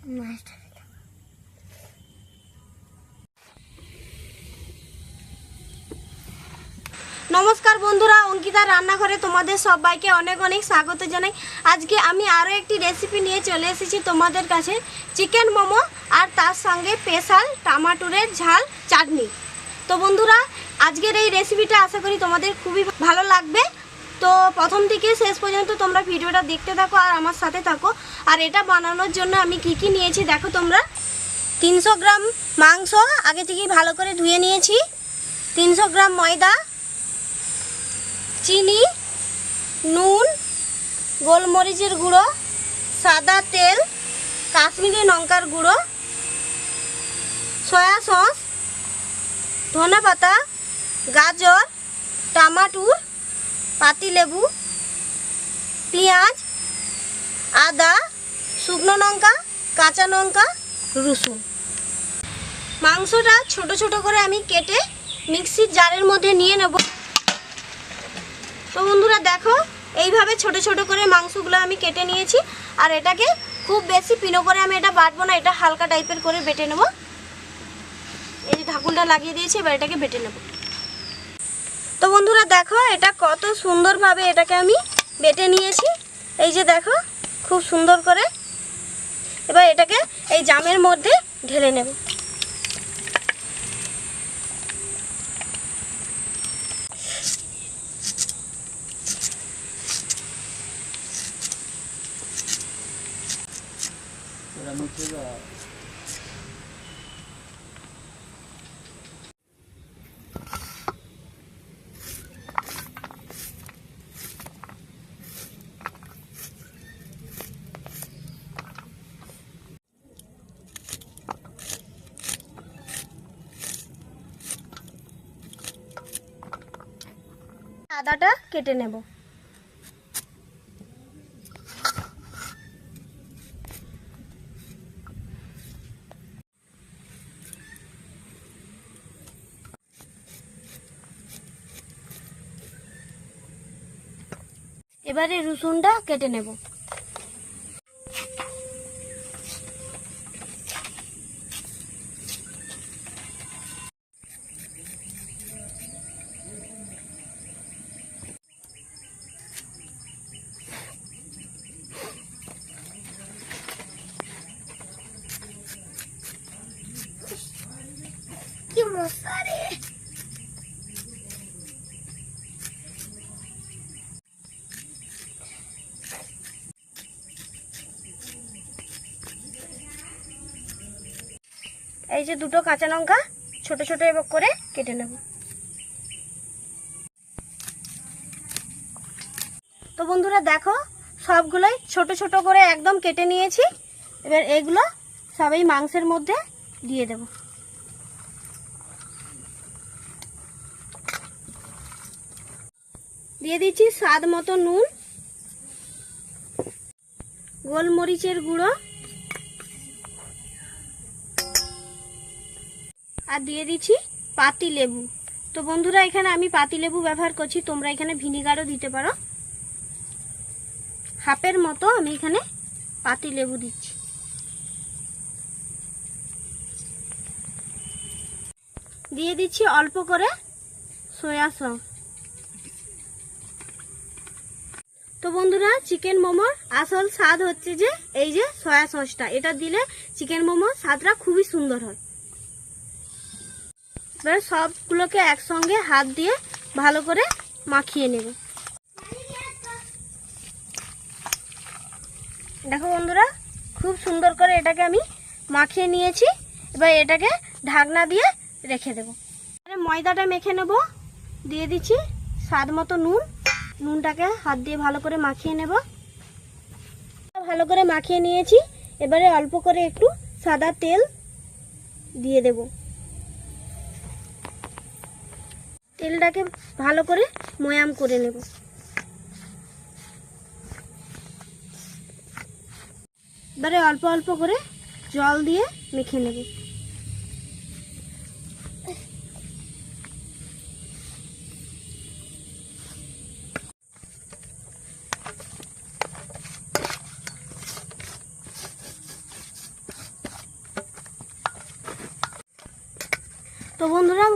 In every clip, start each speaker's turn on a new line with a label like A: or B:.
A: नमस्कार बंधुरा अंकिता रान्नाघरे तुम्हारे सबाइके अनेक अनेक स्वागत जानाई। आज के आमी आरो एकटी रेसिपि निये चले एसेछि तुम्हादेर काछे चिकेन मोमो और तार संगे स्पेशल टमाटोरेर झाल चाटनी। तो बंधुरा आजकेर এই रेसिपिटा आशा करी तुम्हादेर खूबই भालो लागबे। तो प्रथम थेके शेष पर्यन्त तोमरा भिडियोटा देखते थाको और आमार साथे थाको। और एटा बानानोर जोन्नो आमी की की नियेछि देखो तोमरा। 300 ग्राम मांस आगे थेकेई भालो करे धुए नियेछि, 300 ग्राम मयदा, चीनी, नून, गोलमरिचेर गुड़ो, सादा तेल, काश्मीरी लंकार गुड़ो, सोया सस, धने पाता, गाजर, टमाटो, पातिलेबू, पेঁয়াজ, आदा, शुकनो लंका, काँचा लंका, रसुन। मांसटा छोटो छोटो करे आमी केटे मिक्सिर जारेर मধ্যে নিয়ে নেব। तो बंधुरा देखो এইভাবে ছোট ছোট করে মাংসগুলো আমি কেটে নিয়েছি। আর এটাকে খুব বেশি পিনো করে আমি এটা বাটবো না, এটা হালকা টাইপের করে বেটে নেব। এই যে ঢাকুনটা লাগিয়ে দিয়েছি, এবার এটাকে বেটে নেব। তো বন্ধুরা দেখো এটা কত সুন্দরভাবে এটাকে আমি বেটে নিয়েছি। এই যে দেখো খুব সুন্দর করে। এবার এটাকে এই জামের মধ্যে ঢেলে নেব। আদাটা কেটে নেব। এবারে রসুনটা কেটে নেব। কি মশলা রে! এই যে দুটো কাঁচা লঙ্কা ছোট ছোট এভাবে করে কেটে নেব। তো বন্ধুরা দেখো সবগুলোই ছোট ছোট করে একদম কেটে নিয়েছি। এবার এগুলো সবই মাংসের মধ্যে দিয়ে দেব। দিয়ে দিচ্ছি স্বাদ মতো নুন, গোলমরিচের গুঁড়ো আর দিয়ে দিচ্ছি পাতি লেবু। তো বন্ধুরা এখানে আমি পাতি লেবু ব্যবহার করছি, তোমরা এখানে ভিনিগারও দিতে পারো। হাফের মতো আমি এখানে পাতি লেবু দিচ্ছি। দিয়ে দিচ্ছি অল্প করে সয়া সস। তো বন্ধুরা চিকেন মোমোর আসল স্বাদ হচ্ছে যে এই যে সয়া সসটা, এটা দিলে চিকেন মোমোর স্বাদটা খুবই সুন্দর হয়। এবার সবগুলোকে একসঙ্গে হাত দিয়ে ভালো করে মাখিয়ে নেব। দেখো বন্ধুরা খুব সুন্দর করে এটাকে আমি মাখিয়ে নিয়েছি। এবার এটাকে ঢাকনা দিয়ে রেখে দেব। ময়দাটা মেখে নেব। দিয়ে দিচ্ছি স্বাদ মতো নুন, নুনটাকে হাত দিয়ে ভালো করে মাখিয়ে নেব। ভালো করে মাখিয়ে নিয়েছি। এবারে অল্প করে একটু সাদা তেল দিয়ে দেব। তেলটাকে ভালো করে ময়াম করে নেব। এবারে অল্প অল্প করে জল দিয়ে মেখে নেব। বন্ধুরা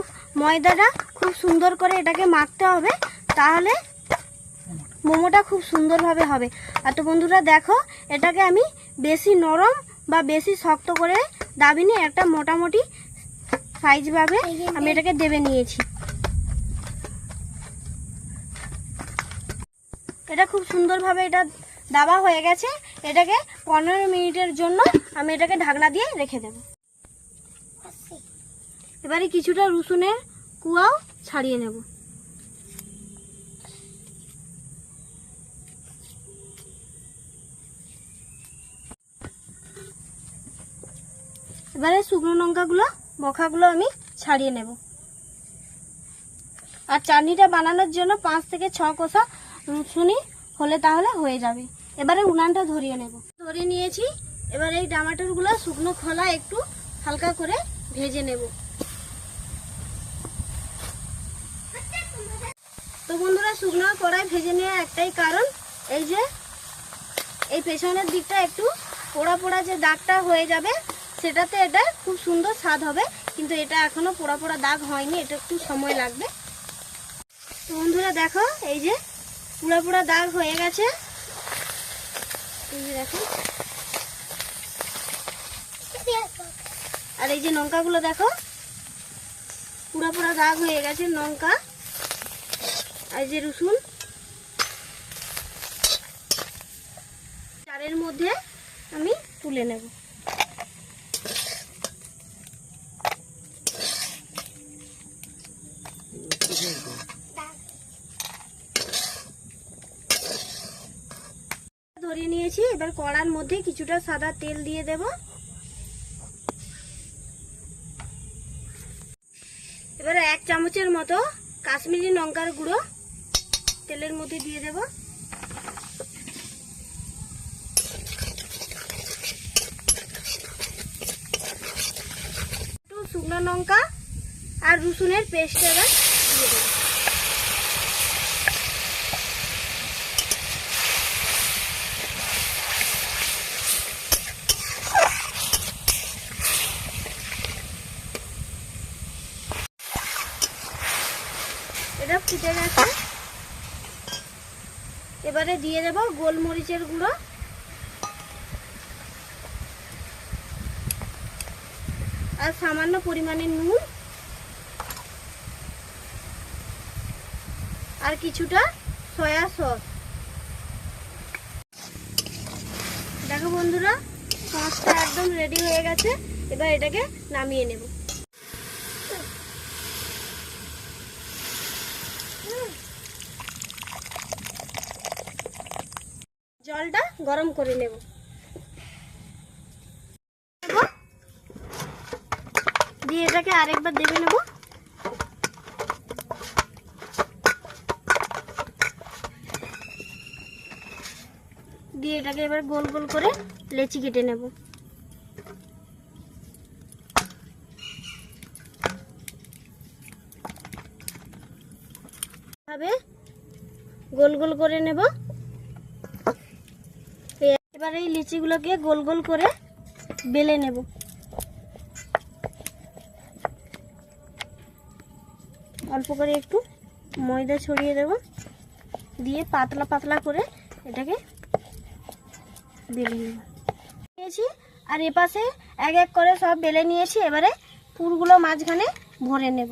A: ময়দাটা খুব সুন্দর করে এটাকে মাখতে হবে, তাহলে মোমোটা খুব সুন্দরভাবে হবে। আর তো বন্ধুরা দেখো, এটাকে আমি বেশি নরম বা বেশি শক্ত করে দাবিনি, একটা মোটামুটি সাইজভাবে আমি এটাকে দেবে নিয়েছি। এটা খুব সুন্দরভাবে এটা দাবা হয়ে গেছে। এটাকে 15 মিনিটের জন্য আমি এটাকে ঢাকনা দিয়ে রেখে দেব। এবারে কিছুটা রসুনের কুয়াও ছাড়িয়ে নেব। এবারে শুকনো লঙ্কাগুলো বখাগুলো আমি ছাড়িয়ে নেব। আর চাটনিটা বানানোর জন্য 5 থেকে 6 কোষা রসুনি হলে তাহলে হয়ে যাবে। এবারে উনানটা ধরিয়ে নেব। ধরিয়ে নিয়েছি। এবারে এই টমেটোগুলো শুকনো খোলা একটু হালকা করে ভেজে নেব। তো বন্ধুরা শুকনো কড়াই ভেজে নেওয়ার একটাই কারণ, এই যে এই পেছনের দিকটা একটু পোড়া পোড়া যে দাগটা হয়ে যাবে, সেটাতে এটা খুব সুন্দর স্বাদ হবে। কিন্তু এটা এখনো পোড়া পোড়া দাগ হয়নি, এটা একটু সময় লাগবে। তো বন্ধুরা দেখো, এই যে পোড়া পোড়া দাগ হয়ে গেছে, এই যে দেখো। আর এই যে লঙ্কাগুলো দেখো, পোড়া পোড়া দাগ হয়ে গেছে লঙ্কা। আর যে রসুন, চারের মধ্যে আমি তুলে নেব। ধরিয়ে নিয়েছি। এবার কড়ার মধ্যে কিছুটা সাদা তেল দিয়ে দেব। এবারে 1 চামচের মতো কাশ্মীরি লঙ্কার গুঁড়ো তেলের মধ্যে দিয়ে দেব। একটু শুকনো লঙ্কা আর রসুনের পেস্ট এবার দিয়ে দেব। এটা ফুটে গেছে। এবারে দিয়ে দেব গোলমরিচের গুঁড়ো, আর সামান্য পরিমাণে নুন, আর কিছুটা সয়া সস। দেখো বন্ধুরা, সসটা একদম রেডি হয়ে গেছে। এবার এটাকে নামিয়ে নেব। জলটা গরম করে নেব। দিয়ে এটাকে আরেকবার দেবে নেব। দিয়ে এটাকে এবার গোল গোল করে লেচি কেটে নেব। ভাবে গোল গোল করে নেব। এবার এই লিচিগুলোকে গোল গোল করে বেলে নেব। অল্প করে একটু ময়দা ছড়িয়ে দেব, দিয়ে পাতলা পাতলা করে এটাকে বেলে নেব। নিয়েছি আর এপাশে এক এক করে সব বেলে নিয়েছি। এবারে পুরগুলো মাঝখানে ভরে নেব।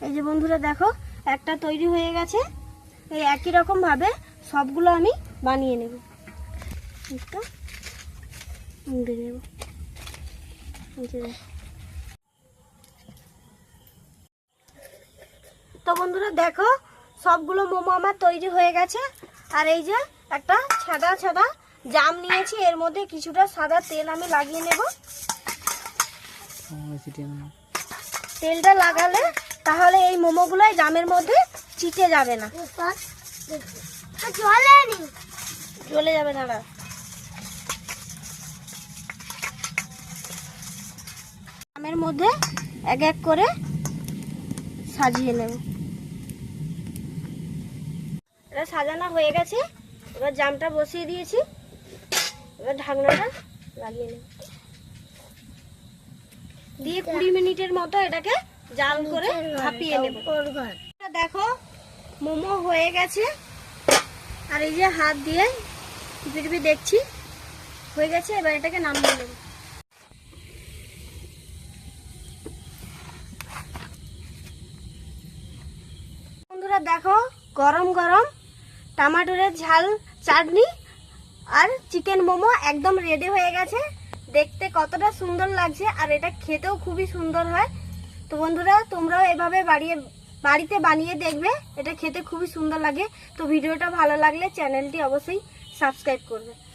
A: এই যে বন্ধুরা দেখো, একটা তৈরি হয়ে গেছে। এই একই রকম ভাবে সবগুলো আমি বানিয়ে নেব। তো বন্ধুরা দেখো, সবগুলো মোমো আমার তৈরি হয়ে গেছে। আর এই যে একটা সাদা সাদা জাম নিয়েছি, এর মধ্যে কিছুটা সাদা তেল আমি লাগিয়ে নেব। তেলটা লাগালে তাহলে এই মোমোগুলো জামের মধ্যে চিটে যাবে না, জ্বলে যাবে দাঁড়া। জামের মধ্যে এক এক করে সাজিয়ে নেব। এটা সাজানো হয়ে গেছে, এবার জামটা বসিয়ে দিয়েছি, এবার ঢাকনাটা লাগিয়ে নেব দিয়ে 20 মিনিটের মতো এটাকে জাল করে ভাপিয়ে নেব। দেখো মোমো হয়ে গেছে, আর এই যে হাত দিয়ে টিপে টিপে দেখছি হয়ে গেছে, এবার এটাকে নামিয়ে নেব। বন্ধুরা দেখো গরম গরম টমেটোর ঝাল চাটনি আর চিকেন মোমো একদম রেডি হয়ে গেছে। দেখতে কতটা সুন্দর লাগছে আর এটা খেতেও খুবই সুন্দর হয়। তো বন্ধুরা তোমরাও এভাবে বাড়িতে বানিয়ে দেখবে, এটা খেতে খুবই সুন্দর লাগে। তো ভিডিওটা ভালো লাগলে চ্যানেলটি অবশ্যই সাবস্ক্রাইব করবে।